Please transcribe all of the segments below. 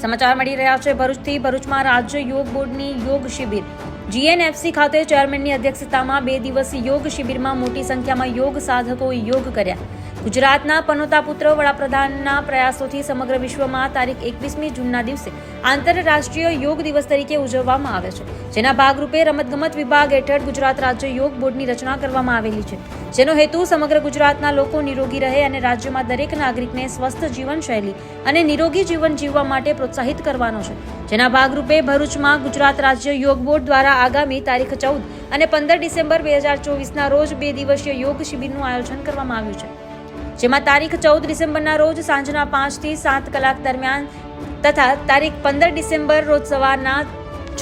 સમાચાર મળી રહ્યા છે ભરૂચથી। ભરૂચમાં રાજ્ય યોગ બોર્ડની યોગ શિબિર GNFC ખાતે ચેરમેનની અધ્યક્ષતામાં 2 દિવસીય યોગ શિબિરમાં મોટી સંખ્યામાં યોગ સાધકોએ યોગ કર્યા। ગુજરાતના પનોતા પુત્ર વડાપ્રધાનના પ્રયાસોથી સમગ્ર વિશ્વમાં તારીખ 21મી જૂનના દિવસે આંતરરાષ્ટ્રીય યોગ દિવસ તરીકે ઉજવવામાં આવે છે, જેના ભાગરૂપે રમતગમત વિભાગ હેઠળ ગુજરાત રાજ્ય યોગ બોર્ડની રચના કરવામાં આવેલી છે, જેનો હેતુ સમગ્ર ગુજરાતના લોકો નિરોગી રહે અને રાજ્યમાં દરેક નાગરિકને સ્વસ્થ જીવનશૈલી અને નિરોગી જીવન જીવવા માટે પ્રોત્સાહિત કરવાનો છે, જેના ભાગરૂપે ભરૂચમાં ગુજરાત રાજ્ય યોગ બોર્ડ દ્વારા આગામી તારીખ 14 અને 15 ડિસેમ્બર 2024ના રોજ 2 દિવસીય યોગ શિબિરનું આયોજન કરવામાં આવ્યું છે, જેમાં તારીખ 14 ડિસેમ્બરના રોજ સાંજના 5 થી 7 કલાક દરમિયાન તથા તારીખ 15 ડિસેમ્બર રોજ સવારના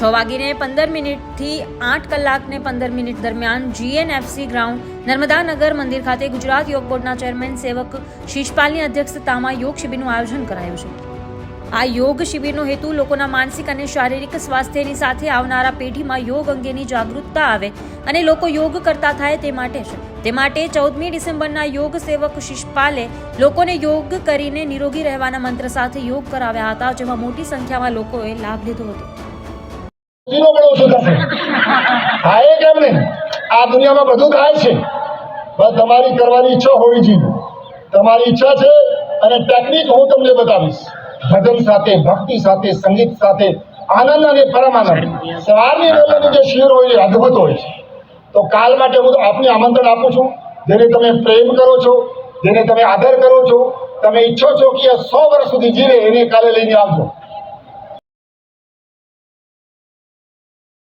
6:15 થી 8:15 દરમિયાન GNFC ગ્રાઉન્ડ નર્મદાનગર મંદિર ખાતે ગુજરાત યોગ બોર્ડના ચેરમેન સેવક શિષપાલની અધ્યક્ષતામાં યોગ શિબિરનું આયોજન કરાયું છે। આ યોગ શિબિરનો હેતુ લોકોના માનસિક અને શારીરિક સ્વાસ્થ્યની સાથે આવનારા પેઢીમાં યોગ અંગેની જાગૃતતા આવે અને લોકો યોગ કરતા થાય તે માટે છે। તે માટે 14મી ડિસેમ્બરના યોગ સેવક શિષપાલે લોકોને યોગ કરીને નિરોગી રહેવાના મંત્ર સાથે યોગ કરાવ્યા હતા, જેમાં મોટી સંખ્યામાં લોકોએ લાભ લીધો હતો। આ દુનિયામાં બધું થાય છે, બસ તમારી કરવાની ઈચ્છા હોવી જોઈએ। તમારી ઈચ્છા છે અને ટેકનિક હું તમને બતાવીશ। ભજન સાથે, ભક્તિ સાથે, સંગીત સાથે, આનંદ અને પરમાનંદ સવારની વેળાનું જે શિબિર હોય એ અદ્ભુત હોય છે। તો કાલ માટે હું આપને આમંત્રણ આપું છું। જેને તમે પ્રેમ કરો છો, જેને તમે આદર કરો છો, તમે ઈચ્છો છો કે 100 વર્ષ સુધી જીવે, એને કાલે લઈને આવજો।